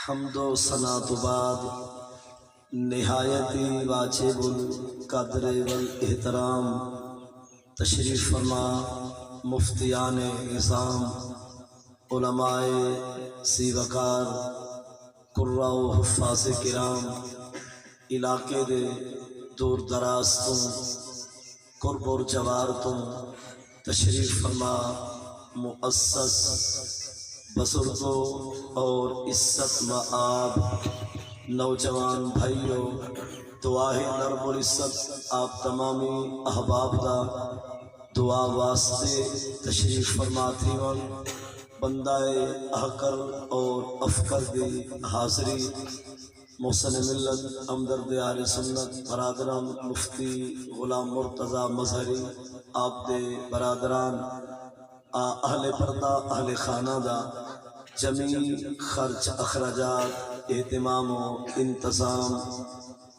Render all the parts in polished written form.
حمد و ثنا تو بعد نہایتی واجب القدر والاحترام تشریف فرما مفتیان نظام علماء سی وقار قراء و حفاظ کرام علاقے دے دور دراز تو قرب اور جوار تو تشریف فرما مؤسس بزرگوں اور عزت مآب نوجوان بھائیوں دعا ہے رب العزت آپ تمامی احباب دا دعا واسطے تشریف فرما تھی بندہ احکر اور افکر دی حاضری محسن ملت ہمدرد اہل سنت برادران مفتی غلام مرتضی مظہری آپ دے برادران اہل پردہ اہل خانہ دا جمیع خرچ اخراجات اہتمام و انتظام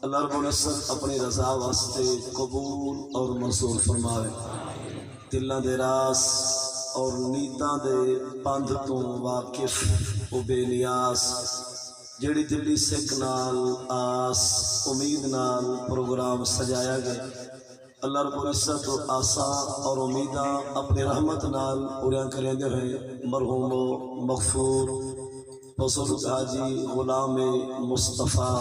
اللہ رب العزت اپنی رضا واسطے قبول اور منظور فرمائے دلاں دے راز اور نیتاں دے پندھ تو واقف و بے نیاز جڑی دلی سکھ نال آس امید نال پروگرام سجایا گیا اللہ رب العزت و آساں اور امیداں اپنی رحمت نال پوریاں کریں دے ہوئے مرحوم و مغفور بزرگ حاجی غلام مصطفیٰ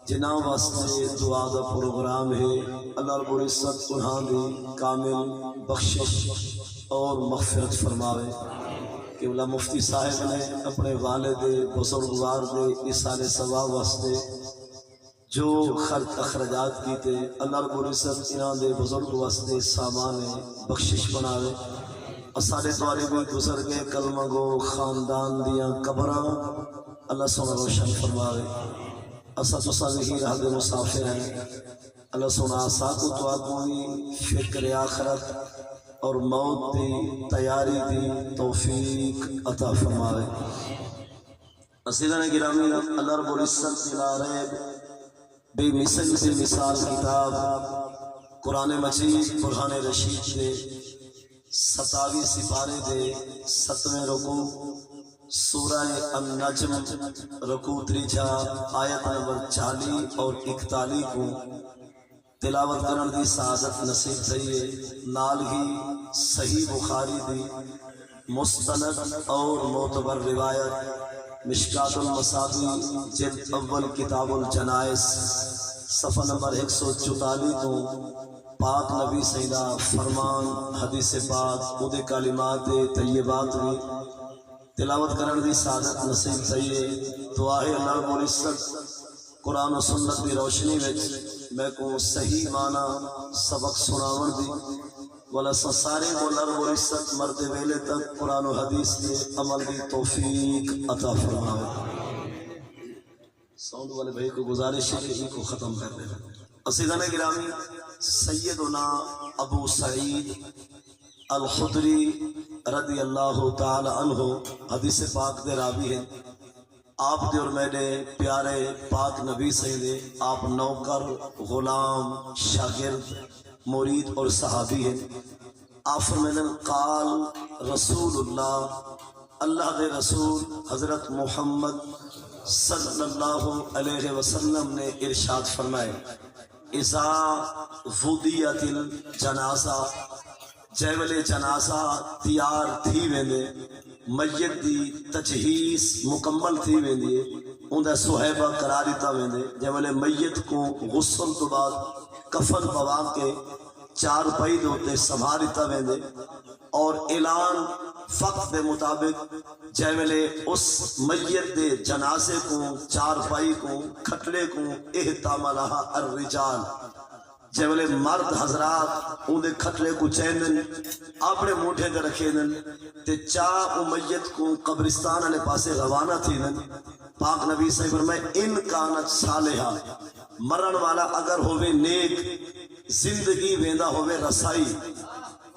جناں واسطے دعا دا پروگرام ہے اللہ رب العزت انہاں دی کامل بخشش اور مغفرت فرماوے کہ اللہ مفتی صاحب نے اپنے والد بزرگوار دے اصال ثواب واسطے جو خرچ اخراجات کی تے اللہ رب العزت انہاں دے بزرگ واسطے سامان بخشش بناوے اسارے دوارے بھی گزر گئے کلمہ گو خاندان دیاں قبراں اللہ سونا روشن فرماوے اسا تو صالحی راہ دے مسافر ہیں اللہ سونا ساکو تو آگوئی فکر آخرت اور موت دی تیاری دی توفیق عطا فرماوے اسیدان گرامی اللہ رب العزت بلا ریب بے مثل سے مثال کتاب قرآن مجید برہان رشید دے 27 سپارے دے 7ویں رکوع سورہ النجم رکوع 3 آیت نمبر 40 اور 41 کو تلاوت کرن دی سعادت نصیب تھئیے نال ہی صحیح بخاری دی مستند اور معتبر روایت مشکات المصابیح جلد اول کتاب الجنائز صفحہ نمبر 144 کو پاک نبی سیدہ فرمان حدیث پاک ادھے کلمات طیبات بھی تلاوت کرن دی سعادت نصیب تھئیے دعا ہے اللہ رب العزت قرآن و سنت دی روشنی وچ میں کو صحیح معنی سبق سناون دی والا سارے کو اللہ رب العزت مرد ویلے تک قرآن و حدیث دی عمل دی توفیق عطا فرمائے ساؤنڈ والے بھائی کو گزارش ہے کہ کو ختم کر دیں اسیدان گرامی سیدنا ابو سعید الخدری رضی اللہ تعالی عنہ حدیث پاک دے راوی ہیں آپ دے اور میرے پیارے پاک نبی سیدے آپ نوکر غلام شاگرد مرید اور صحابی ہیں آپ فرمائیں قال رسول اللہ دے رسول حضرت محمد صلی اللہ علیہ وسلم نے ارشاد فرمائے اذا وضیت الجنازہ جیولے جنازہ تیار تھی ویندے میت دی تجہیز مکمل تھی ویندی اندھا صحیبہ قرار دیتا ویندے جیولے میت کو غسل تو بعد کفن پوا کے 4 پائی دوتے سنبھالتا ویندے اور اعلان فقط دے مطابق جیولے اس میت دے جنازے کو 4 پائی کو کھٹلے کو احتمالہ الرجال جیولے مرد حضرات اندھے کھٹلے کو چیندن اپنے موٹھے دے رکھے دن تے چاہ امیت کو قبرستان علی پاسے روانہ تھی دن پاک نبی صلی اللہ علیہ وسلم ان کانت صالحہ مرن والا اگر ہوئے نیک زندگی ویندہ ہوئے رسائی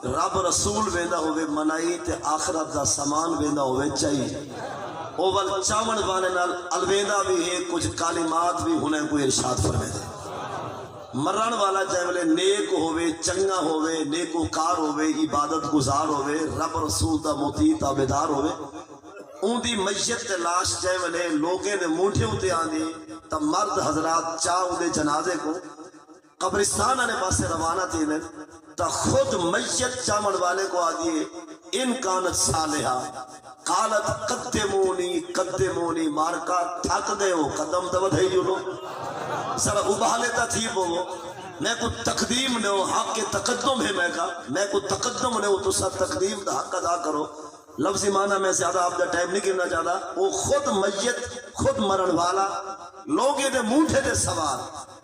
رب رسول ویندہ ہوئے منائی تے آخرت دا سامان ویندہ ہوئے چاہیے اوول چاون وانے نال الویندہ بھی ہے کچھ کلمات بھی انہیں کوئی ارشاد فرمائے دے مرن والا جیولے نیک ہوئے چنگا ہوئے نیکوکار ہوئے عبادت گزار ہوئے رب رسول دا مطیع تابعدار ہوئے اون دی میت تے لاش جے ویلے لوگے دے مونٹھے اتے آندی تا مرد حضرات چاہ دے جنازے کو قبرستان آنے پاسے روانہ تھی نے تا خود میت چامن والے کو آدیے ان کانت صالحہ قالت قدمونی مارکا تھک دے ہو قدم تو بدھائی جو لو سر ابالتا تھی وہ میں کو تقدیم نے ہو حق کے تقدم ہے میں کو تقدم نے ہو تو سر تقدیم دا حق ادا کرو لفظی معنی میں زیادہ آپ دا ٹائم نہیں کرنا چاہتا وہ خود میت خود مرن والا لوگے دے مونٹھے دے سوار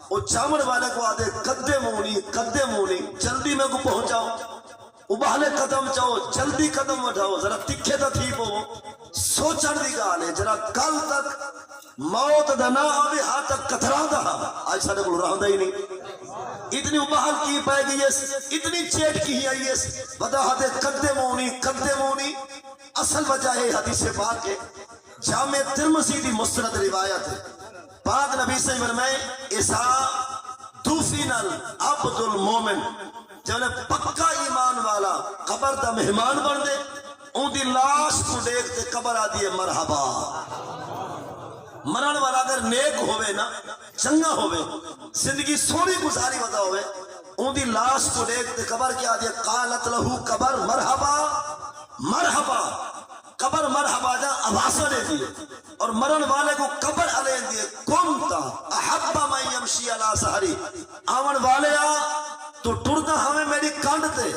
وہ چامن والے کو آدھے قدمونی جلدی میں کو پہنچاؤ ابالے قدم چاہو جلدی قدم اٹھاؤ ذرا تکھے تا تھی پو سوچن دی گالے ذرا کل تک موت دا نہ آوے ہاں تک کترا دا آج سارے کو رہا ہی نہیں اتنی ابال کی پائے گئی اتنی چیٹ کی آئی ہے بدا ہاتھے قدمونی اصل وجہ ہے حدیث پاک کے جامع ترمذی دی مستند روایت ہے پاک نبی سے فرمائے اسا دوفین العبد المومن جب پکا ایمان والا قبر دا مہمان بن دے اون دی لاش کو دیکھ دے قبر آدھی ہے مرحبا مرن والا اگر نیک ہوئے نا چنگا ہوئے زندگی سونی گزاری ودا ہوئے اون دی لاش کو دیکھ دے قبر کیا آدھی ہے قالت لہو قبر مرحبا قبر مرحبا جا آوازہ دے دیئے اور مرن والے کو قبر علیہ دیئے کنتا احبا من یمشی علی سہری آمن والے تو ٹردا ہمیں میری کانڈ تے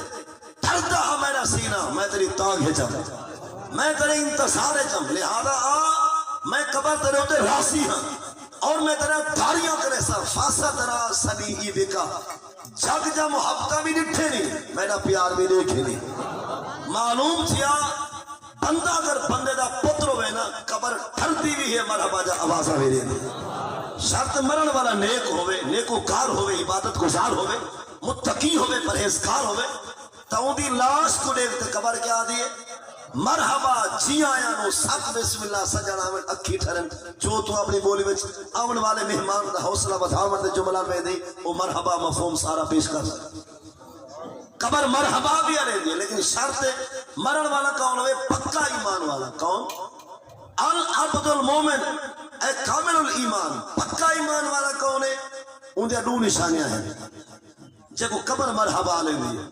ٹھردا ہمیں میرا سینہ میں تیری تاگ ہے جم میں تیرے انتصار ہے جم لہذا میں قبر تیرے ہوتے راسی ہاں اور میں تیرے دھاریاں کرے سا فاسا ترا سنی ہی بکا جگ جا محبتہ بھی نٹھے نہیں میرا پیار بھی دیکھے نہیں معلوم تھیا بندہ اگر بندے دا پتر ہوئے نا قبر ٹھرتی بھی ہے مرحبا جا آوازہ بھی دے شرط مرن والا نیک ہوئے نیکوکار ہوئے عبادت گزار ہوئے متقی ہوئے پرہیزگار ہوئے تاؤں دی لاش کو دیکھتے قبر کیا دیئے مرحبا جی آیا نو سب بسم اللہ سجن آمن اکھی ٹھرن جو تو اپنی بولی وچ آمن والے مہمان دا حوصلہ بدھاون دے جملہ میں دی وہ مرحبا مفہوم سارا پیش کر قبر مرحبا بھی آنے دی لیکن شرط مرن والا کون ہوئے پکا ایمان والا کون العبد المومن اے کامل الایمان پکا ایمان والا کون ہے ان دیا دو نشانیاں ہیں جے کو قبر مرحبا لے لیے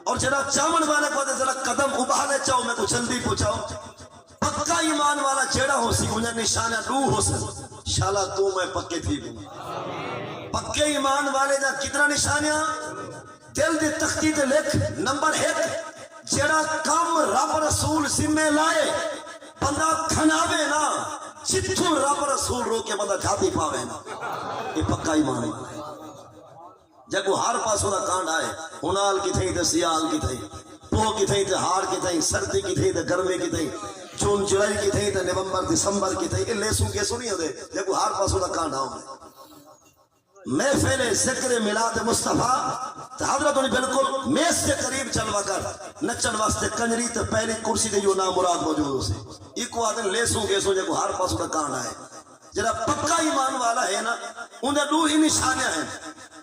اور جنا چامن والے کو دے ذرا قدم ابالے چاہو میں کو جلدی پہنچاؤ پکا ایمان والا جیڑا ہو سی انہیں نشانہ دو ہو سی شالا تو میں پکے تھی پکے ایمان والے جا کتنا نشانیاں دل دی تختی دے لکھ نمبر 1 جیڑا کم رب رسول ذمہ لائے بندہ کھناوے نا جتوں رب رسول رو کے بندہ جاتی پاوے نا یہ پکا ایمان ہے جب وہ ہر پاس ہونا کانڈ آئے انال کی تھیں تے سیال کی تھیں پوہ کی تھیں تے ہار کی تھیں سردی کی تھیں تے گرمی کی تھیں جون جولائی کی تھیں تے نومبر دسمبر کی تھیں یہ لیسوں کے سنی ہوتے جب وہ ہر پاس ہونا کانڈ آؤں محفل ذکر میلاد مصطفیٰ تو حضرت انہیں بالکل میز سے قریب چلوا کر نچن واسطے کنجری تے پہلی کرسی دے جو نام مراد موجود ہو سے ایک کو آدھے لیسوں کے سو جب وہ ہر پاس ہونا کانڈ آئے جڑا پکا ایمان والا ہے نا انہیں دو ہی نشانیاں ہیں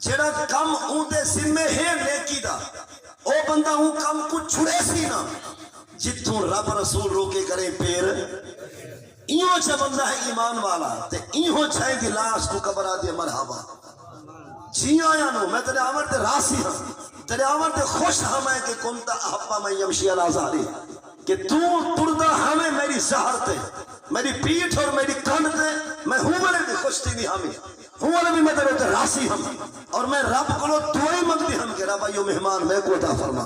جڑا کم اندے ذمہ ہے نیکی دا او بندہ ہوں کم کو چھڑے سی نا جتوں رب رسول روکے کرے پیر ایہوں چھے بندہ ہے ایمان والا تے ایہوں چھے دی لاش کو قبر آدھی مرحبا جی آیا نو میں تیرے آمر تے راسی ہاں تیرے آمر تے خوش ہمیں کہ کنتا احبا میں یمشی اللہ ظاہری کہ تو ٹردہ ہمیں میری زہر تے میری پیٹھ اور میری کن تے میں ہوں والے بھی خوش تھی نہیں ہمیں ہوں والے بھی میں تیرے تے راسی ہم اور میں رب کو دعائی مگتی ہم کہ رب ایو مہمان میں کو عطا فرما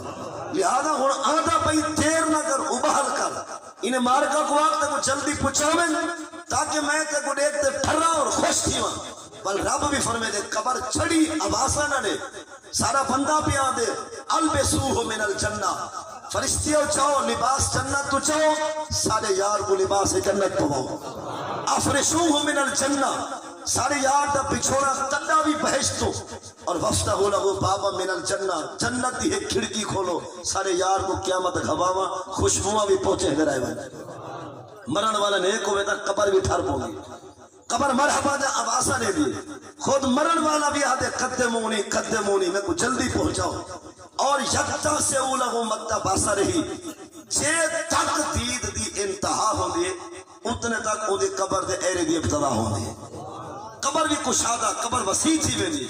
لہذا ہون آدھا پہی دیر نہ کر ابہل کر انہیں مارکا کو آگ تے کو جلدی پچھاویں تاکہ میں تے کو دیکھتے ٹھرا اور خوش تھی وہاں بل رب بھی فرمے دے قبر چھڑی آوازہ نہ دے سارا بندہ پہ آ دے البسوہ من الجنہ فرشتیوں چاہو لباس جنت تو چاہو سارے یار کو لباس جنت پواؤ افرشوہ من الجنہ سارے یار دا بچھوڑا تڈا بھی بہشتو اور وفتہ لہو بابا من الجنہ جنت دی ایک کھڑکی کھولو سارے یار کو قیامت گھباوا خوشبواں بھی پہنچے گرائے ہوئے مرن والا نیک ہوئے تا قبر بھی ٹھر پوں گی قبر مرحبا جا آوازہ نے دی خود مرن والا بھی آدھے قدمونی میں کو جلدی پہنچاؤ اور یکتا سے اولہو مکتا باسا رہی جے تک دید دی انتہا ہوندی ہے اتنے تک او دی قبر دے ایرے دی ابتدا ہوندی ہے. قبر بھی کشادہ، قبر وسیع تھی ویندی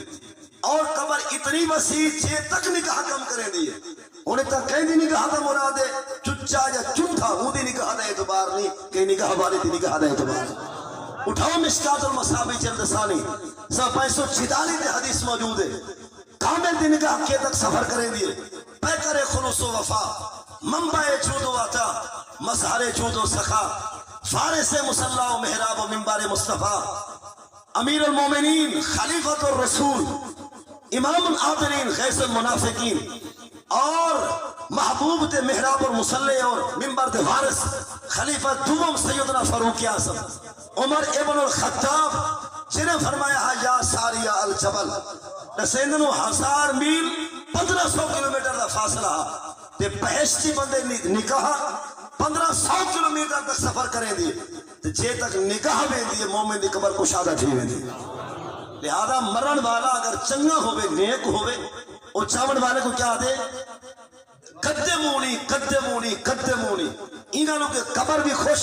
اور قبر اتنی وسیع جے تک نگاہ کم کریں دی ہے. انہیں تک کہیں دی نگاہ دا مراد ہے چچا یا چنتھا وہ دی نگاہ دا اعتبار نہیں کہ نگاہ والی دی نگاہ دا اعتبار. اٹھاؤ مشکات المصابی جلد ثانی 546 دے حدیث موجود ہے. کامل دی نگاہ کے تک سفر کریں دیئے پیکر خلوص و وفا منبع جود و عطا مظہر جود و سخا فارس مسلح و محراب و منبر مصطفیٰ امیر المومنین خلیفۃ الرسول امام العابرین غیث المنافقین اور محبوب تے محراب المصلح اور منبر دے وارث خلیفہ دوم سیدنا فاروق اعظم عمر ابن الخطاب جنہیں فرمایا یا ساریہ الجبل سیدنو 1000 میل 1500 کلومیٹر دا فاصلہ تے بہشتی بندے نکاح 1500 کلومیٹر تک سفر کریں دی تے جے تک نکاح میں دی مومن دی قبر کو شادہ تھی میں دی. لہذا مرن والا اگر چنگا ہوئے نیک ہوئے اور چاون والے کو کیا دے قدمونی قدمونی قدمونی. انہوں کے قبر بھی خوش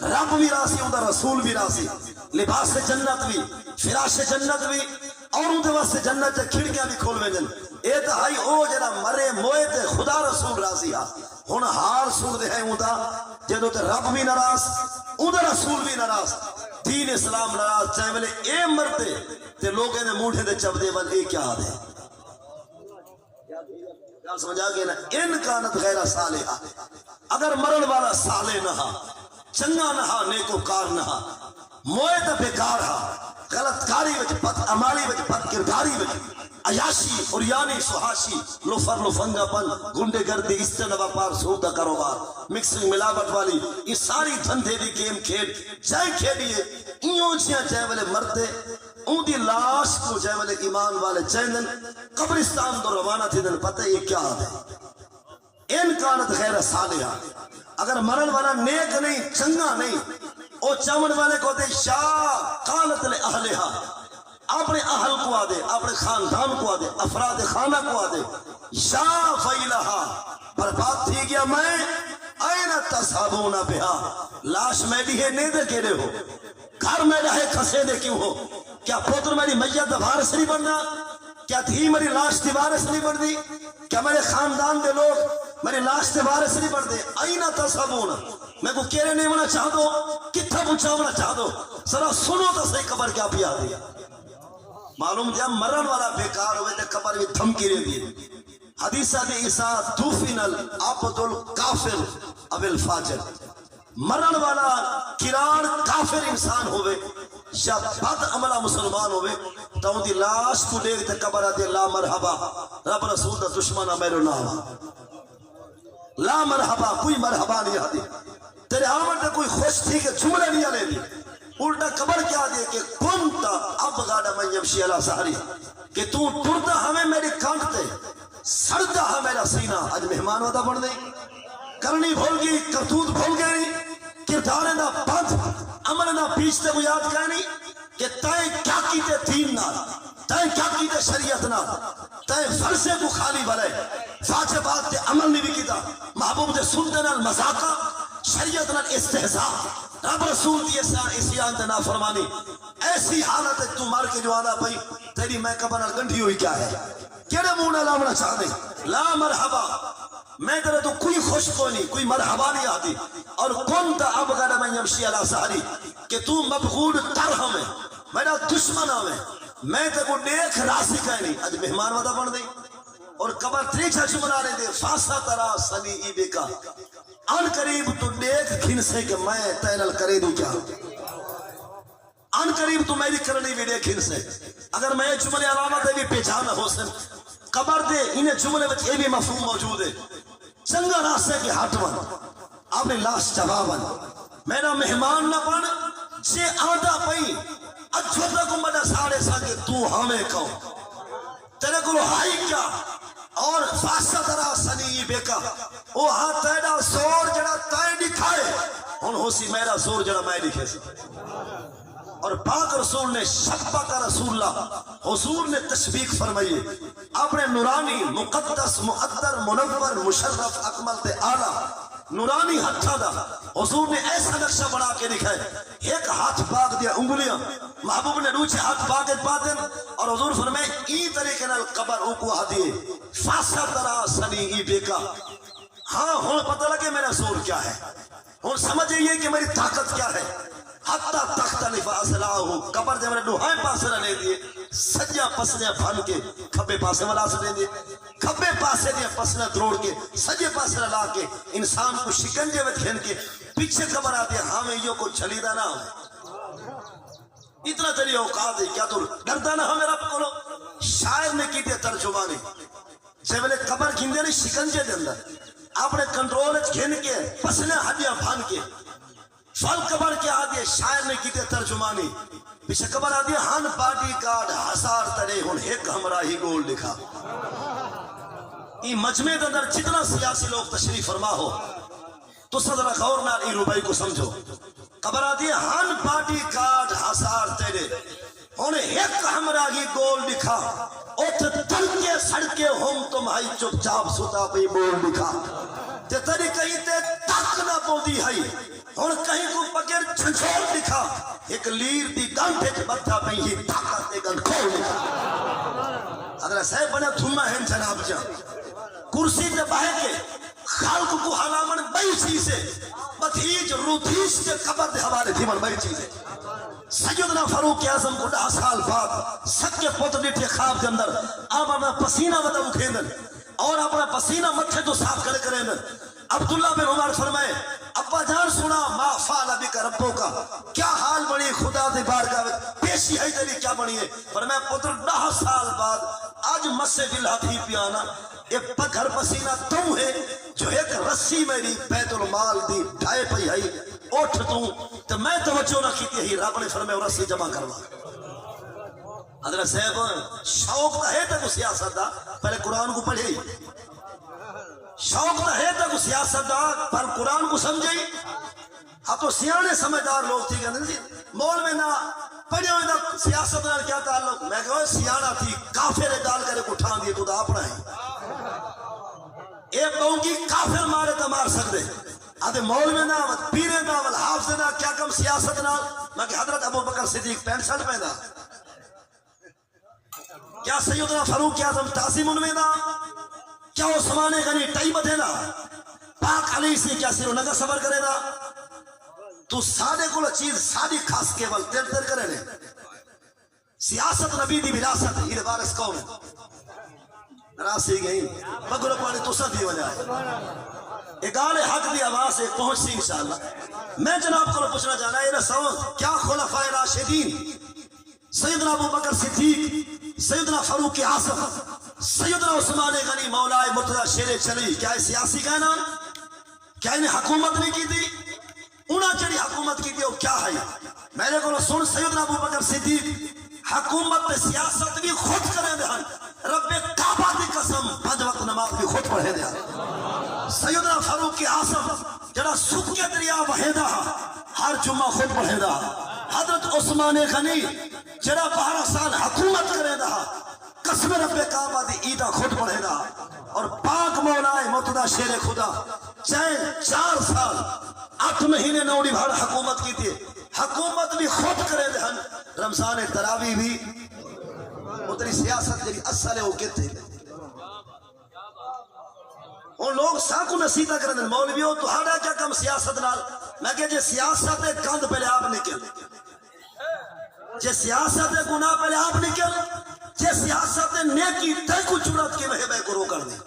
رب بھی راسی اندھا رسول بھی راسی لباس جنت بھی فراش جنت بھی اور اندھے واسے جنت جا کھڑکیاں بھی کھول ویجن. اے تہائی او جنا مرے موئے تے خدا رسول راضی ہا ہن ہار سن دے ہیں اندھا جدو تے رب بھی ناراض اندھا رسول بھی ناراض دین اسلام ناراض چاہے ملے اے مرتے تے لوگ نے موڑھے دے چب دے بل اے کیا دے سمجھا گئے نا. ان کانت غیر صالحہ اگر مرن والا صالح نہا چنگا نہا نیکو کار نہا موئے تے بیکار ہا غلط کاری وچ بد عمالی وچ بد کرداری وچ عیاشی اور یعنی سہاشی لفر لفنگا پن گنڈے گردی استنوا پار سودا کاروبار مکسنگ ملاوٹ والی یہ ساری دھندے دی گیم کھیل جائے کھیلیے ایوں جیاں جائے والے مردے اون دی لاش کو جائے والے ایمان والے چیندن قبرستان دو روانہ تھی دن پتہ یہ کیا ہے. ان کانت غیر صالحہ اگر مرن والا نیک نہیں چنگا نہیں او چاون والے کو دے شاہ قالت لے اہلہا اپنے اہل کو آدے اپنے خاندان کو آدے افراد خانہ کو آدے شاہ فیلہا برباد تھی گیا میں اینہ تصابونہ بہا لاش میں بھی ہے نیدے کیڑے ہو گھر میں رہے کھسے دے کیوں ہو کیا پوتر میری میت وارث نہیں بننا کیا دھی میری لاش دی وارث نہیں بن دی کیا میرے خاندان دے لوگ میری لاش دی وارث نہیں بن دے اینہ تصابونہ میں کو کیرے نہیں ہونا چاہ دو کتھا پوچھا ہونا چاہ دو ذرا سنو تو صحیح قبر کیا پیا دیا. معلوم جب مرن والا بیکار ہوئے تے قبر بھی دھمکی رہ دی. حدیثہ دی عیسیٰ دوفین العبد الکافر اب الفاجر مرن والا کران کافر انسان ہوئے یا بد عملہ مسلمان ہوئے تو ان دی لاش کو دیکھ تے قبر آتی لا مرحبا رب رسول دا دشمنہ میرے نام لا مرحبا کوئی مرحبا نہیں آتی تیرے آمن تے کوئی خوش تھی کہ جملے نہیں آلے دی الٹا قبر کیا دے کہ کنتا اب غاڑا من یمشی علی سہری کہ تو ٹرتا ہمیں میری کانٹتے سڑتا ہے میرا سینہ آج مہمان ودا بڑھ دیں کرنی بھول گئی کرتوت بھول گئی کرداریں دا بند عمل دا پیچھتے کو یاد کرنی کہ تائیں کیا کیتے دین نہ تائیں کیا کیتے شریعت نہ تائیں فرسے کو خالی بلے واجبات تے عمل نہیں بھی کیتا محبوب دے سنتے نال مذاقہ شریعت نال استحضاء رب رسول دی اسیان تے نافرمانی ایسی حالت ہے تو مار کے جو آدھا بھئی تیری میں قبر نال گنڈھی ہوئی کیا ہے کیڑے منہ نہ لامنا چاہ دیں لا مرحبا میں تیرے تو کوئی خوش کو نہیں کوئی مرحبا نہیں آتی اور کون تا اب غدا من یمشی علی سہری کہ تو مبغوض تر ہمیں میرا دشمن ہمیں میں تے کو نیک راسی کہیں نہیں آج مہمان ودا بڑھ دیں اور قبر تریچہ جملہ رہے دے فاسا ترا سنی ای بے کا ان قریب تو نیک گھن سے کہ میں تینل کرے دوں کیا ان قریب تو میری کرنی بھی نیک گھن سے اگر میں جملے علامت ہے بھی پہچانا ہو سن قبر دے انہیں جملے وچ یہ بھی مفہوم موجود ہے چنگا راستے کے ہاتھون اپنے لاش جوابن میرا مہمان نہ بن جے آدھا پئی اجھوٹا کو مدہ ساڑے ساکے تو ہمیں کہو تیرے کو ہائی کیا اور فاسا ترا سنی بے کا او ہاں تیڑا زور جڑا تائیں دکھائے ان ہو سی میرا زور جڑا میں دکھے سی اور پاک رسول نے شفا کا رسول اللہ حضور نے تشبیق فرمائیے اپنے نورانی مقدس مقدر منور مشرف اکمل تے آلہ نورانی ہتھا دا حضور نے ایسا نقشہ بنا کے لکھا ہے ایک ہاتھ پاک دیا انگلیاں محبوب نے دوسرے ہاتھ پاک پاتن اور حضور فرمائے ای طریقے نال قبر او کو ہدیے فاسا ترا سنی ای بیکا ہاں ہن پتہ لگے میرا زور کیا ہے ہن سمجھئیے کہ میری طاقت کیا ہے حتی تختلف اصلاحو قبر دے میرے دوہائیں پاسے رہنے دیے سجا پسنے بھن کے کھبے پاسے والا سے دیے کھبے پاسے دیا پسنا دروڑ کے سجے پاسے لا کے انسان کو شکنجے میں کھین کے پیچھے قبر آتے ہمیں یہ کو چھلیدہ نہ ہو اتنا تری اوقات ہے کیا تو ڈردہ نہ ہمیں رب کو لو شاعر نے کی دے ترجمانی جب لے قبر گھندے نہیں شکنجے دے اندر آپ نے کنٹرول کھین کے پسنے ہڈیاں بھان کے فل قبر کے آدھے شاعر نے کی دے ترجمانی پیچھے قبر آدھے ہن باڈی کارڈ ہزار ترے ہن ایک ہمراہی گول لکھا ای مجمع دے اندر جتنا سیاسی لوگ تشریف فرما ہو تو صدر غور نال ای روبائی کو سمجھو قبر آدھی ہن باڈی کارڈ ہزار تیرے ہن ایک ہمراہی گول لکھا اوتھ تنکے سڑکے ہم تمہائی چپ چاپ ستا پہ بول لکھا تے تری کہیں تے تک نہ پودی ہے ہن کہیں کو بغیر جھنجھوڑ لکھا ایک لیر دی گنٹے کے بدھا پہ ہی طاقت دے گن کھول لکھا اگر صاحب بنا تھما ہے جناب جان کرسی تے باہے کے خالق کو حلامن بئی چیزیں بدھیج رودھیش کے قبر دے حوالے تھی من بئی چیزیں سیدنا فاروق اعظم کو 10 سال بعد سکے پوت ڈیٹھے خواب کے اندر آپ اپنا پسینہ ودا اکھیندن اور اپنا پسینہ متھے تو صاف کریں عبداللہ بن عمر فرمائے ابا جان سنا ما فعل بک ربو کا کیا حال بنی خدا دے بارگاہ پیشی ہے تیری کیا بنی ہے فرمایا پتر 10 سال بعد آج مسے دل ہاتھی پیانا ایک پگھر پسینہ تم ہے جو ایک رسی میری بیت المال دی ڈھائے پئی ہے اٹھ تو میں توجہ نہ کی تھی رب نے فرمایا رسی جمع کروا حضرت صاحب شوق تو ہے تو سیاست دا پہلے قرآن کو پڑھے شوق تو ہے تو سیاست دا پر قرآن کو سمجھے اب تو سیانے سمجھدار لوگ تھی کہ مول میں نہ پڑھے ہوئے دا سیاست نہ کیا تعلق میں کہوں سیانہ تھی کافر ڈال کر اٹھان دیے تو دا اپنا ہے ایک بہوں کی کافر مارے تو مار سکتے آدھے مول میں نہ پیرے نہ حافظ نہ کیا کم سیاست نہ میں کہ حضرت ابو بکر صدیق پینٹ شرٹ پہنا کیا سیدنا فاروق اعظم تعظیم ان میں نہ کیا عثمان غنی ٹائی بدھے نہ پاک علی سے کیا سر نگا صبر کرے نہ تو سادے کو چیز سادی خاص کیول تیر تیر کرے نے سیاست نبی دی وراثت ہے یہ وارث کون ہے راسی گئی بگل پانی تو سب دی وجہ ہے اگال حق دی آواز سے پہنچ سی انشاءاللہ میں جناب کو پوچھنا چاہنا ہے رسول کیا خلفائے راشدین سیدنا ابو بکر صدیق سیدنا فاروق اعظم سیدنا عثمان غنی مولا مرتضی شیر چلی کیا سیاسی کا نام کیا انہیں حکومت نہیں کی تھی انہاں چڑی حکومت کی تھی وہ کیا ہے میرے کو سن سیدنا ابو بکر صدیق حکومت پہ سیاست بھی خود کرے دے رب کعبہ دی قسم 5 وقت نماز بھی خود پڑھے دے سیدنا فاروق اعظم جڑا سکھ کے دریا وحیدہ ہر جمعہ خود پڑھے دا حضرت عثمان غنی جڑا 12 سال حکومت کرے دا قسم رب کعبہ دی عیدہ خود پڑھے دا اور پاک مولا مرتضی شیر خدا چاہے 4 سال 8 مہینے 9 بھاڑ حکومت کی تھی حکومت بھی خود کرے دے رمضان تراوی بھی اتنی سیاست جی اصل ہے وہ کہتے ہیں اور لوگ ساکو نصیحتہ کریں دیں مولویوں تو ہاڑا کیا کم سیاست نال میں کہ جے سیاست کند پہلے آپ نکل جے سیاست گناہ پہلے آپ نکل جے سیاست نیکی تے کو جرات کے وہے بے کو رو کر دیں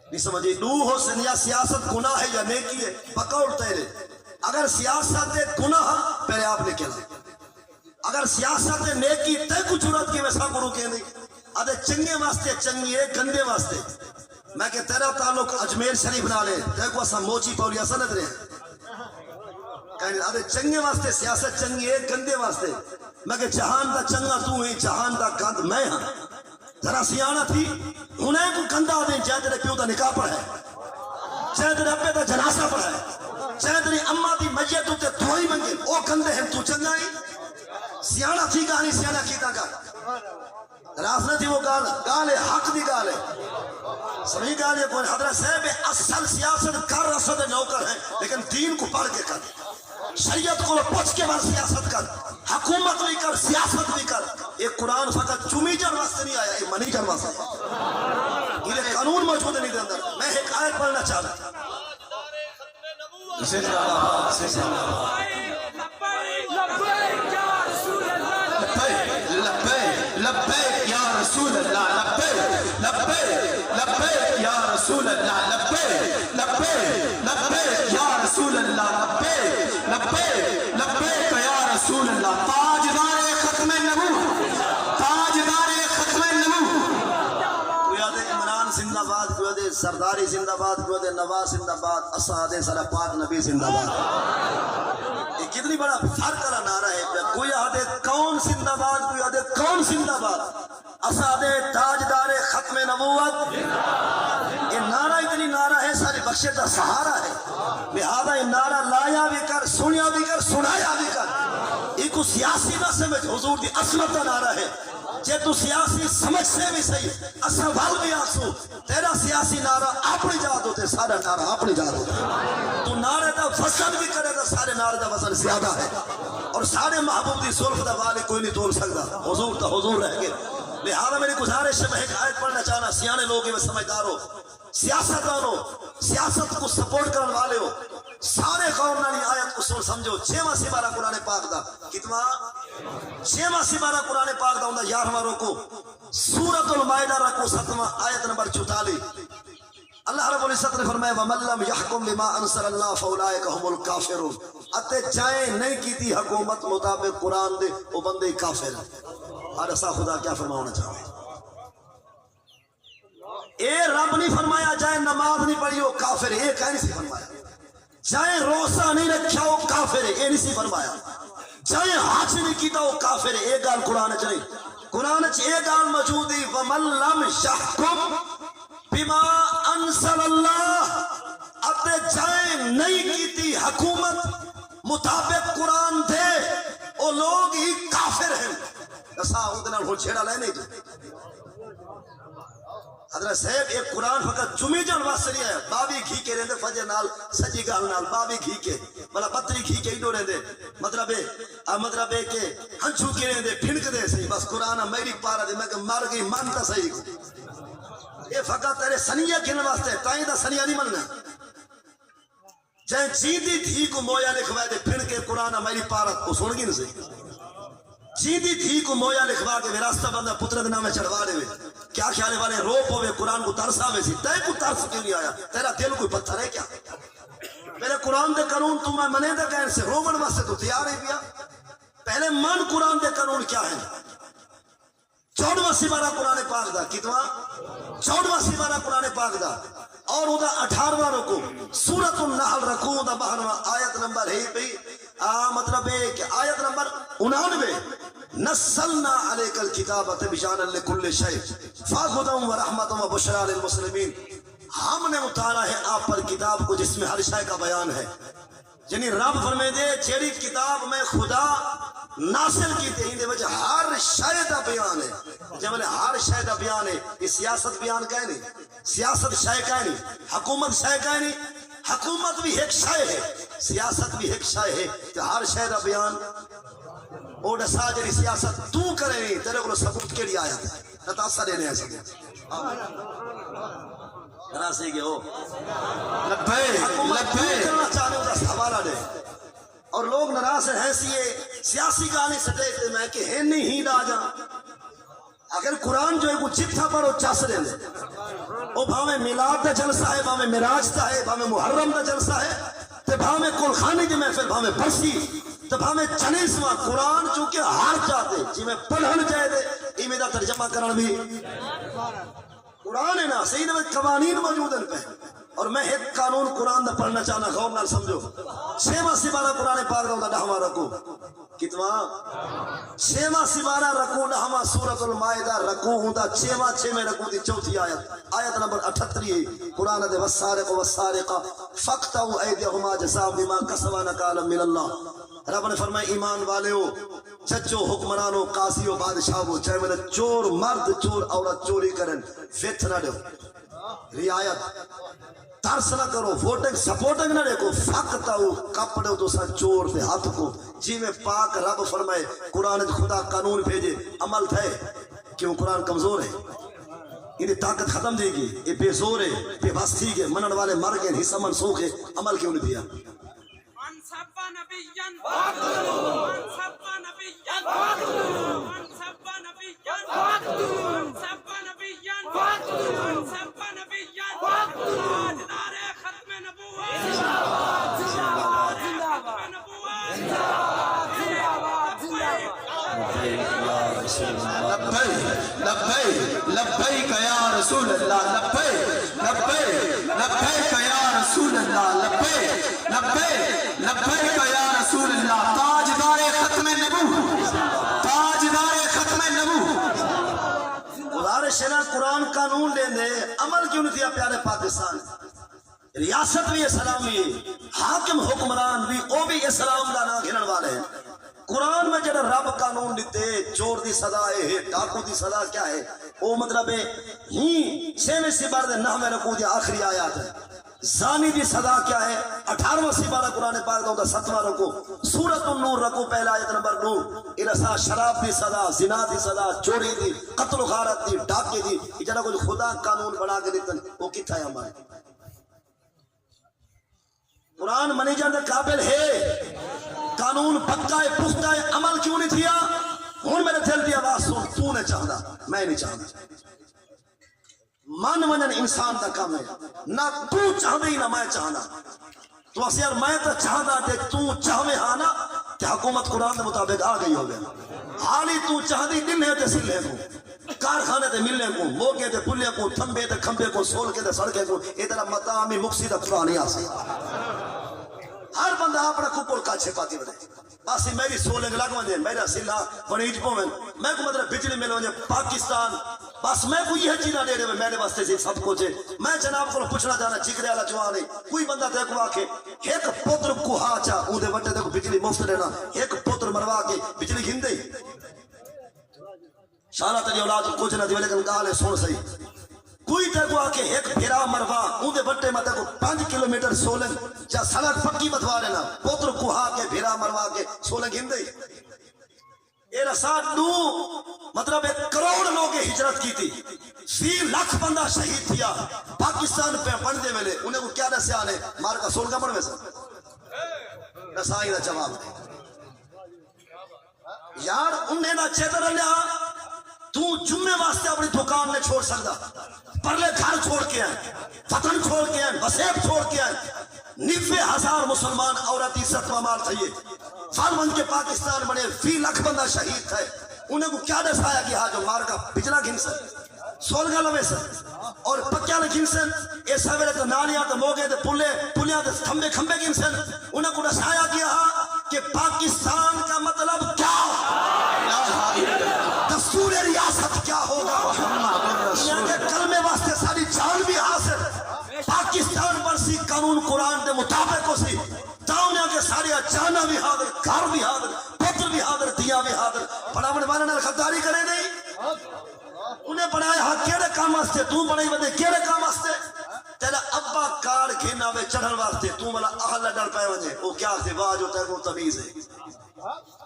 نہیں سمجھے دو ہو سنیا سیاست گناہ ہے یا نیکی ہے پکوڑ تیرے اگر سیاست گناہ پہلے آپ نکل اگر سیاست نیکی تے کو جرات کے ویسا کو رو کے نہیں آدھے چنگے واسطے چنگی ہے گندے واسطے میں کہ تیرا تعلق اجمیر شریف نہ لے تے کو اسا موچی پولیا سند رہے کہیں آدھے چنگے واسطے سیاست چنگی ہے گندے واسطے میں کہ جہان دا چنگا تو ہی جہان دا گند میں ہاں ذرا سیانہ تھی انہیں کو گندہ دیں چاہے تیرے پیو دا نکاح پڑھا ہے چاہے تیرے ابے دا جنازہ پڑھا ہے چاہے تیری اماں دی میت تے دھوئی منگے او گندے ہیں تو چنگا ہی سیانہ تھی کہانی سیانہ کیتا کا راز نہ تھی وہ گال ہے حق دی گال ہے صحیح کہا یہ کوئی حضرت صاحب اصل سیاست کر رسد نوکر ہے لیکن دین کو پڑھ کے کر شریعت کو پوچھ کے بار سیاست کر حکومت بھی کر سیاست بھی کر یہ قرآن فقط چمی جن واسطے نہیں آیا یہ منی جن واسطے یہ قانون موجود نہیں دے اندر میں ایک آیت پڑھنا چاہ رہا لبیک یا رسول اللہ لبیک لبیک لبیک یا رسول اللہ لبیک لبیک لبیک یا رسول اللہ لبیک لبیک لبیک یا رسول اللہ تاجدار ختم نبوت تاجدار ختم نبوت کوئی آدھے عمران زندہ باد کوئی آدھے سرداری زندہ باد کوئی آدھے نواز زندہ باد اسا آدھے سارا پاک نبی زندہ باد یہ کتنی بڑا فرق کا نعرہ ہے کوئی آدھے کون زندہ باد کوئی آدھے کون زندہ باد اساد تاجدار ختم نبوت یہ نعرہ اتنی نعرہ ہے سارے بخشے کا سہارا ہے لہذا یہ نعرہ لایا بھی کر سنیا بھی کر سنایا بھی کر یہ کو سیاسی نہ سمجھ حضور دی عصمت کا نعرہ ہے جے تو سیاسی سمجھ سے بھی صحیح اصل بھال بھی آسو تیرا سیاسی نعرہ اپنی جات ہوتے سارا نعرہ اپنی جات ہوتے تو نعرہ دا فصل بھی کرے تو سارے نعرہ دا فصل زیادہ ہے اور سارے محبوب دی سلف دا والے کوئی نہیں تول سکتا حضور تا حضور رہ گئے لہذا میری گزارش ہے میں ایک آیت پڑھنا چاہنا سیانے لوگ میں سمجھدار ہو سیاستدانوں سیاست کو سپورٹ کرنے والے ہو سارے قوم نالی آیت کو سن سمجھو 6واں سپارہ قرآن پاک دا کتنا 6واں سپارہ قرآن پاک دا ہوندا 11واں رکو سورۃ المائدہ رکو 7واں آیت نمبر 44 اللہ رب العزت نے فرمایا وَمَن لَّمْ يَحْكُم بِمَا أَنزَلَ اللَّهُ فَأُولَٰئِكَ هُمُ الْكَافِرُونَ اتے جائیں نہیں کیتی حکومت مطابق قرآن دے وہ بندے کافر اور ایسا خدا کیا فرمانا چاہے اے رب نہیں فرمایا جائیں نماز نہیں پڑھی ہو کافر ہے اے کہیں نہیں سی فرمایا جائیں روزہ نہیں رکھا ہو کافر ہے اے نہیں سی فرمایا جائیں حج نہیں کیتا ہو کافر ہے اے گال قرآن چ نہیں قرآن چ اے گال موجود ہے وَمَن لَّمْ يَحْكُم بِمَا أَنزَلَ اللَّهُ اتے جائیں نہیں کیتی حکومت مطابق قرآن دے او لوگ ہی کافر ہیں ایسا اندنا ہو چھیڑا لے نہیں تو حضرت صاحب ایک قرآن فقط چمی جان واسطے نہیں ہے بابی گھی کے رہندے فجر نال سجی گال نال بابی گھی کے بلا بطری گھی کے ہی دو رہندے مطلب ہے کہ ہنچو کے رہندے پھنک دے صحیح بس قرآن میری پارا دے میں کہ مر گئی مانتا صحیح کو یہ فقط تیرے سنیہ کھلنے واسطے تائیں دا سنیہ نہیں مننا جائیں جیدی تھی کو مویا لکھوائے دے پھن کے قرآن میری پارت کو سن گی نہیں صحیح جیدی تھی کو مویا لکھوا کے وراثتہ بندہ پتر دے نامے چڑھوا دے کیا خیال والے روپ ہوئے قرآن کو ترسا میں سی تے کو ترس کیوں نہیں آیا تیرا دل کوئی پتھر ہے کیا پہلے قرآن دے قانون تو میں منے دے کہنے سے رومن واسطے تو تیار ہے پیا پہلے من قرآن دے قانون کیا ہے 14واں سپارہ قرآن پاک دا کتنا 14واں سپارہ قرآن پاک دا اور وہ 18واں رکو سورۃ النحل رکو دا 12واں آیت نمبر ہے بھئی مطلب ہے کہ آیت نمبر 99 نزلنا علیک الکتاب تبیانا لکل شیء فہدی ورحمۃ وبشریٰ للمسلمین ہم نے اتارا ہے آپ پر کتاب کو جس میں ہر شے کا بیان ہے یعنی رب فرمائے دے جیڑی کتاب میں خدا نازل کی تھی دے وجہ ہر شے دا بیان ہے جب ہر شے دا بیان ہے یہ سیاست بیان کہے نہیں سیاست شے کہے نہیں حکومت شے کہے نہیں حکومت بھی ایک شے ہے سیاست بھی ایک شے ہے کہ ہر شے دا بیان او دسا جڑی سیاست تو کرے نہیں تیرے کو ثبوت کے لیے آیا ہے نتاسا دینے ہے سب ذرا سے ہو لبے کرنا چاہنے ہوتا حوالہ دے اور لوگ ناراض ہیں سیاسی گالی سٹے میں کہ ہے نہیں ہی ڈا جا اگر قرآن جو ہے وہ چٹھا پر وہ چاس رہے ہیں وہ بھاویں میلاد دا جلسہ ہے بھاویں معراج دا ہے بھاویں محرم دا جلسہ ہے تے بھاویں کل خانی دی محفل بھاویں برسی تے بھاویں چنیسواں قرآن چونکہ ہار جاتے جی میں پڑھن جائے دے ایمیں دا ترجمہ کرن بھی قرآن ہے نا صحیح میں قوانین موجود ہیں پہ اور میں ایک قانون قرآن دا پڑھنا چاہنا غور نال سمجھو 6واں سپارہ قرآن پاک دا 10واں رکو کتنا 6واں سپارہ رکو 10واں سورۃ المائدہ رکو ہوندا 6واں رکو دی چوتھی آیت نمبر 38 قرآن دے والسارق والسارقہ فاقطعوا ایدیہما جزاء بما کسبا نکالا من اللہ رب نے فرمایا ایمان والے ہو چچو حکمرانو قاضی و بادشاہ ہو چاہے میرے چور مرد چور عورت چوری کرن ویت نہ دو رعایت ترس نہ کرو ووٹنگ سپورٹنگ نہ دیکھو فقط آؤ کپڑے تو سا چور دے ہاتھ کو جی میں پاک رب فرمائے قرآن خدا قانون بھیجے عمل تھے کیوں قرآن کمزور ہے انہیں طاقت ختم دے گی یہ بے زور ہے بے بس ٹھیک ہے منن والے مر گئے حصہ منسوخ ہے عمل کیوں نہیں دیا لبیک لبیک یا رسول اللہ لبیک لبیک لبیک یا رسول اللہ لبیک لبیک لبیک یا رسول اللہ تاجدار ختم نبوت تاجدار ختم نبوت گزارش ہے نا قرآن قانون دے دے عمل کیوں نہیں دیا پیارے پاکستان ریاست بھی اسلامی ہے حاکم حکمران بھی وہ بھی اسلام دا نا گھنن والے ہیں قرآن میں جڑا رب قانون دیتے چور دی سزا ہے ڈاکو دی سزا کیا ہے وہ مطلب ہے ہی چھویں سپارہ دے 9ویں رکوع دی آخری آیات ہے زانی دی سزا کیا ہے 18واں سپارہ قرآن پاک دا 7واں رکوع سورۃ النور رکوع پہلا آیت نمبر 9 ارسا شراب دی سزا زنا دی سزا چوری دی قتل و غارت دی ڈاکے دی یہ جڑا کوئی خدا قانون بنا کے دیتا وہ کتھا ہے ہمارے قرآن منی جان دے قابل ہے قانون پکا ہے پختہ ہے عمل کیوں نہیں تھیا ہون میرے دل دی آواز سن تو نے چاہدا میں نہیں چاہدا من ونن انسان دا کام ہے نہ تو چاہدے ہی نہ میں چاہدا تو اسی یار میں تو چاہدا تے تو چاہوے ہاں نا تے حکومت قرآن دے مطابق آ گئی ہو گیا حالی تو چاہدی دن ہے تے سلے کو کارخانے تے ملنے کو موقع تے پلے کو تھمبے تے کھمبے کو سول کے تے سڑکے کو ادھر مقامی مقصد قرآن نہیں آ سکتا ہر بندہ اپنا کپڑ کا چھپاتی بڑھے باسی میری سولنگ لگ ونجے میرا سلہ بنیج پومن میں کو مطلب بجلی مل ونجے پاکستان بس میں کو یہ چیزہ دے رہے میرے واسطے سے سب کچھ ہے میں جناب کو پوچھنا چاہنا جگرے والا جوان ہے کوئی بندہ تے کو آکے ایک پتر کو ہاچا اون دے وٹے تے کو بجلی مفت دینا ایک پتر مروا کے بجلی گھن دے شانہ تیری اولاد کچھ نہ دی لیکن گالے سن صحیح کوئی تے کو آکے ایک پھرا مروا اون دے وٹے میں تے کو 5 کلومیٹر سولنگ جا سڑک پکی بتوا لینا پتر کو ہا کے پھرا مروا کے سولنگ گھن دے اے رسات نو مطلب 1 کروڑ لوگ ہجرت کی تھی 20 لاکھ بندہ شہید تھیا پاکستان پہ پڑھ دے ملے انہیں کو کیا دسے آنے مار کا سولگا پڑھ میں سا رسائی دا جواب یار انہیں دا چیتر لیا تو جمعے واسطے اپنی دکان نے چھوڑ سکتا پرلے گھر چھوڑ کے آئے وطن چھوڑ کے آئے وسیب چھوڑ کے آئے 90,000 مسلمان عورت عزت و مال چاہیے فالمن کے پاکستان بنے 20 لاکھ بندہ شہید تھے انہیں کو کیا دسایا کہ ہاں جو مار کا بجلا گھن سن سولگا لوے سن اور پکیا نے گھن سن اے سویرے تو نالیاں تو موگے تو پلیاں تو کھمبے کھمبے گھن سن انہیں کو دسایا کہ ہاں کہ پاکستان کا مطلب کیا دستور ریاست کیا ہوگا یہاں کے کلمے واسطے ساری جان بھی حاصل پاکستان پر سی قانون قرآن دے مطابق ہو سی تاؤنیا کے ساری جانا بھی حاضر گھر بھی حاضر پتر بھی حاضر دیا بھی حاضر پڑھاوڑ والے نے خداری کرے نہیں انہیں پڑھایا ہاں کیڑے کام واسطے تو پڑھائی بدے کیڑے کام واسطے تیرا ابا کار گھینا میں چڑھن واسطے تو ملا اہل ڈر پائے وجے وہ کیا تھے واہ جو تے کو تمیز ہے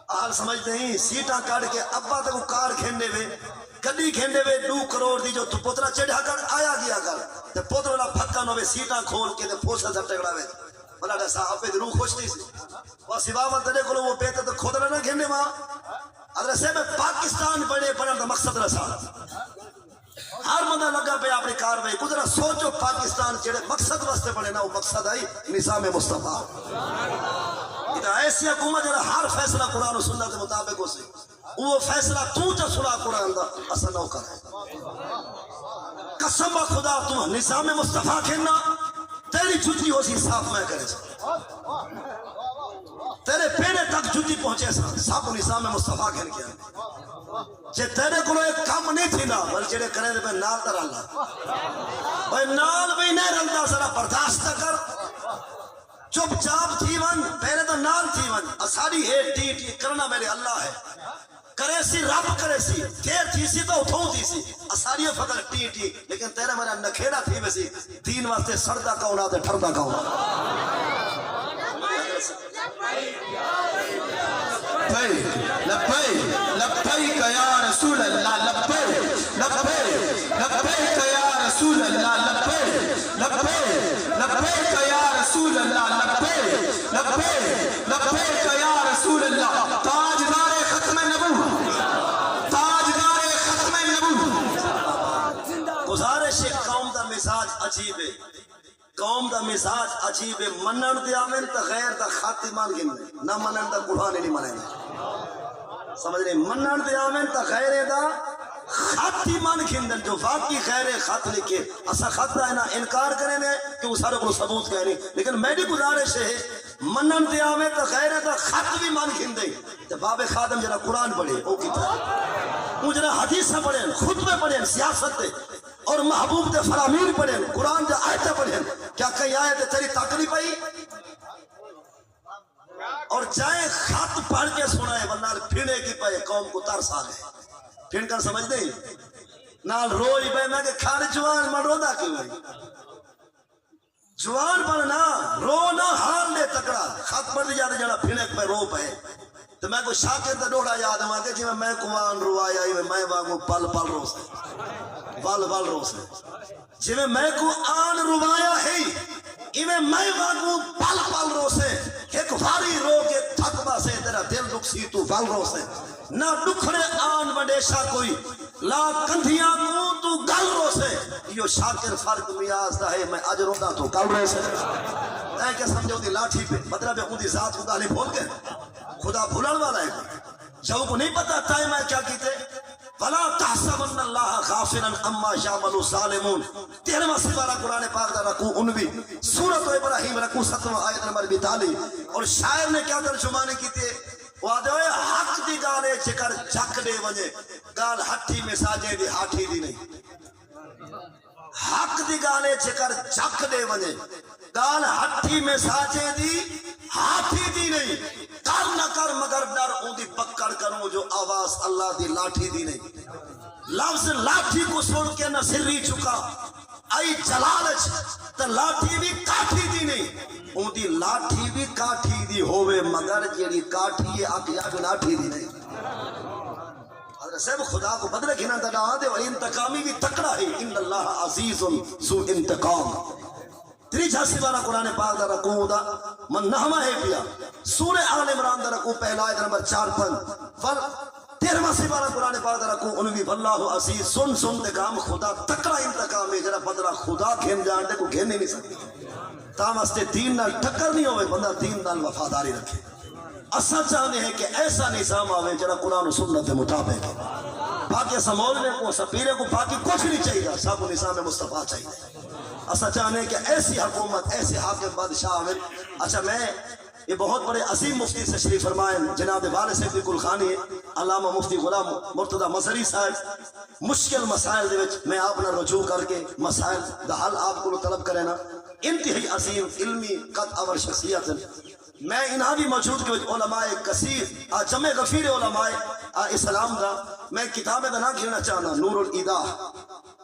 اہل سمجھتے ہیں سیٹاں کاٹ کے ابا تے کو کار گھینے میں گڈی گھینے میں 2 کروڑ دی جو تو پترا چڑھا کر آیا گیا کر تے پتر والا پھکا نوے سیٹاں کھول کے تے پھوسا سب ٹکڑا وے بلا دے صاحب پہ روح خوش نہیں سی وہ سوا من تڑے کو وہ بیٹا تو خود نہ گھینے ماں اگر سے میں پاکستان بڑے بڑھن دا مقصد رسا ہر بندہ لگا پہ اپنی کاروائی کچھ نہ سوچو پاکستان جڑے مقصد واسطے بنے نا وہ مقصد آئی نظام مصطفیٰ ایسی حکومت جڑا ہر فیصلہ قرآن و سنت کے مطابق ہو سی وہ فیصلہ تو جو سنا قرآن دا اصل نہ کرے قسم خدا تو نظام مصطفیٰ کھیلنا تیری جھوٹی ہو سی صاف میں کرے سا تیرے پیڑے تک جھوٹی پہنچے سا سب نظام مصطفیٰ کھیل کیا جے تیرے کو ایک کام نہیں تھی نا بل جڑے کرے دے میں نال در اللہ بھائی نال بھی نہیں رلتا ذرا برداشت کر چپ چاپ تھی ون پہلے تو نال تھی ون اساری ہے ٹی ٹی کرنا میرے اللہ ہے کرے سی رب کرے سی دیر تھی سی تو اتھوں تھی سی اساریہ فقط ٹی ٹی لیکن تیرا میرا نکھیڑا تھی ویسی دین واسطے سردہ کونہ تے ٹھردہ کونہ لبیک لبیک یا رسول اللہ لبیک لبیک لبیک یا رسول اللہ لبیک لبیک لبیک یا رسول اللہ لبیک لبیک لبیک یا رسول اللہ تاجدار ختم نبوت تاجدار ختم نبوت گزارش قوم دا مزاج عجیب ہے قوم دا مزاج عجیب ہے منن دے آمن تا غیر دا خاتمان گن نہ منن دا قرآن نہیں منن سمجھ رہے منن دے آمن تا غیر دا خاتمان گن جو واقعی خیر خط لکھے اسا خط دا ہے انکار کریں نے کہ وہ سارے کو ثبوت کہہ رہی لیکن میری گزارش ہے منن دے آمن تا غیر دا خط بھی مان گن دے تو باب خادم جنا قرآن پڑھے او کتاب وہ جنا حدیث پڑھیں خطبے پڑھیں سیاست دے اور محبوب دے فرامین پڑھیں قرآن دے آیتیں پڑھیں کیا کئی آیت تیری تاکلی پئی اور جائیں خط پڑھ کے سنائے ورنہ پھینے کی پئے قوم کو ترس آ گئے پھین کر سمجھ دیں نال روئی بے میں کہ کھاڑ جوان من رو دا کیوں ہے جوان پڑھنا رو نہ حال لے تکڑا خط پڑھ دیا دے جڑا پھینے پہ رو پہ تو میں کو شاکر دا ڈوڑا یاد ہوا کہ جی میں کوان روایا ہی میں واگو پل پل رو سے پل پل رو سے جی میں کو آن روایا ہے ایویں میں واگو پل پل رو سے ایک واری رو کے تھکبہ سے تیرا دل دکھ سی تو پل رو سے نہ دکھڑے آن وڈیشا کوئی لا کندھیاں کو تو گل رو سے یہ شاکر فرق میاز دا ہے میں اج رودا تو گل رو سے اے کہ سمجھو دی لاٹھی پہ مطلب ہے دی ذات کو گالی بھول کے خدا بھولن والا ہے جب کو نہیں پتا تھا میں کیا کیتے فلا تحسبن اللہ غافلا عما يعمل الظالمون 13واں سپارہ قرآن پاک دا رکوع 19 سورۃ ابراہیم رکوع 7واں آیت نمبر 42 اور شاعر نے کیا ترجمانی کیتے وہ آدھے ہوئے حق دی گالے چکر جھک دے وجے گال ہٹھی میں ساجے دی ہاتھی دی نہیں حق دی گالے چکر جھک دے وجے گال ہٹھی میں ساجے دی ہاتھی دی نہیں کر نہ کر مگر ڈر اون دی پکڑ کروں جو آواز اللہ دی لاٹھی دی نہیں لفظ لاٹھی کو سن کے نہ سری چکا آئی جلالچ تا لاٹھی بھی کاٹھی دی نہیں اون دی لاٹھی بھی کاٹھی دی ہوئے مگر جیڑی کاٹھی ہے آکیا بھی لاٹھی دی نہیں حضرت صاحب خدا کو بدلے گھنا تڑا دے اور انتقامی بھی تکڑا ہے ان اللہ عزیز ذو انتقام تری جھاسی والا قرآن پاک دا رکوع دا من نحوہ ہے پیا سورہ آل عمران دا رکوع پہلا آیت نمبر 4 13واں سپارہ قرآن پاک دا رکوع 19 واللہ عزیز سن سن دے کام خدا تکڑا انتقام ہے جڑا بدلہ خدا گھن جان دے کو گھن نہیں سکتی تاں واسطے دین نال ٹکر نہیں ہوئے بندہ دین نال وفاداری رکھے اساں چاہتے ہیں کہ ایسا نظام آوے جڑا قرآن و سنت کے مطابق ہے باقی اساں مولوی کو سپیرے کو باقی کچھ نہیں چاہیے سب کو نظام مصطفیٰ چاہیے اسا چاہنے کہ ایسی حکومت ایسے حاکم بادشاہ آئے اچھا میں یہ بہت بڑے عظیم مفتی سے شریف فرمائیں جناب والد صاحب کل خانی علامہ مفتی غلام مرتضی مظہری صاحب مشکل مسائل دے وچ میں آپ نے رجوع کر کے مسائل دا حل آپ کو طلب کرے نا انتہائی عظیم علمی قد اور شخصیت میں انہاں بھی موجود کے علماء کثیر جمع غفیر علماء اسلام دا میں کتابیں دا نہ گھرنا چاہنا نور الایداح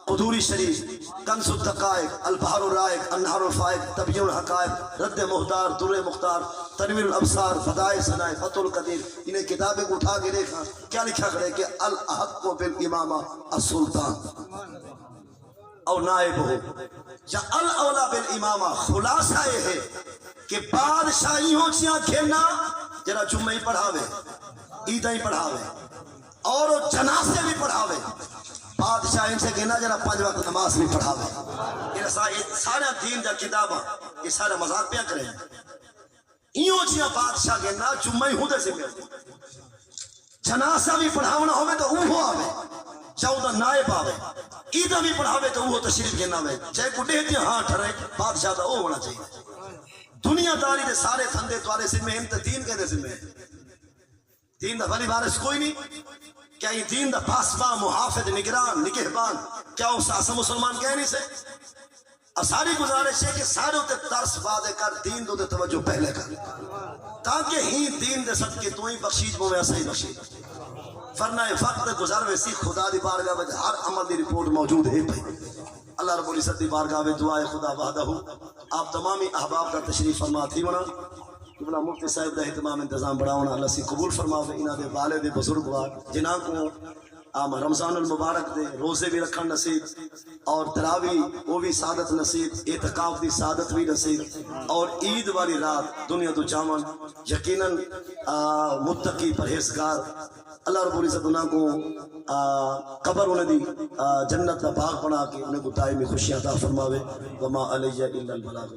قدوری شریف کنز الدقائق البحر الرائق انہار الفائق تبیین الحقائق رد محتار در مختار تنویر الابصار فدائے ثنائے فتح القدیر انہیں کتابیں کو اٹھا کے دیکھا کیا لکھا کرے کہ الاحق بالامامہ السلطان او نائب ہو یا الاولا بالامامہ خلاصہ یہ ہے کہ بادشاہیوں چیاں کھیلنا جرا جمعہ ہی پڑھاوے عیدہ ہی پڑھاوے اور جنازے بھی پڑھاوے بادشاہ ان سے کہنا جنا 5 وقت نماز بھی پڑھاوے یہ سارا دین دا کتاباں یہ سارا مذاق پیا کریں ایوں جیاں بادشاہ کہنا جمعہ ہی ہوں دے سے جنازہ بھی پڑھاونا ہوئے تو وہ آوے چاہو دا نائب آوے عیدہ بھی پڑھاوے تو وہ تشریف کہنا ہوئے چاہے کو دیتے ہاں ٹھرے بادشاہ دا وہ ہونا چاہیے دنیا داری دے سارے تھندے توارے سے میں انت دین کہنے سے میں دین دا بلی بارش کوئی نہیں کیا یہ دین دا پاسباں محافظ نگران نگہبان کیا اس آسا مسلمان کہنے سے ساری گزارش ہے کہ سارے تے ترس وعدے کر دین دو تے توجہ پہلے کر تاکہ ہی دین دے صدقے تو ہی بخشیج بو میں ایسا ہی بخشیج ورنہ وقت گزر ویسی خدا دی بارگاہ وچ ہر عمل دی رپورٹ موجود ہے پئی اللہ رب العزت دی بارگاہ وچ دعائے خدا وحدہ آپ تمامی احباب کا تشریف فرما تھی ونا قبلہ مفتی صاحب دا اہتمام انتظام بڑھاونا اللہ سی قبول فرماوے انہاں دے والد بزرگوار جنہاں کو رمضان المبارک دے روزے بھی رکھن نصیب اور تراوی وہ بھی سعادت نصیب اعتکاف دی سعادت بھی نصیب اور عید والی رات دنیا تو جامن یقیناً متقی پرہیزگار اللہ رب العزت انہاں کو قبر انہیں دی جنت کا باغ بنا کے انہیں کو دائمی خوشیاں عطا فرماوے وما علیہ الا البلاغ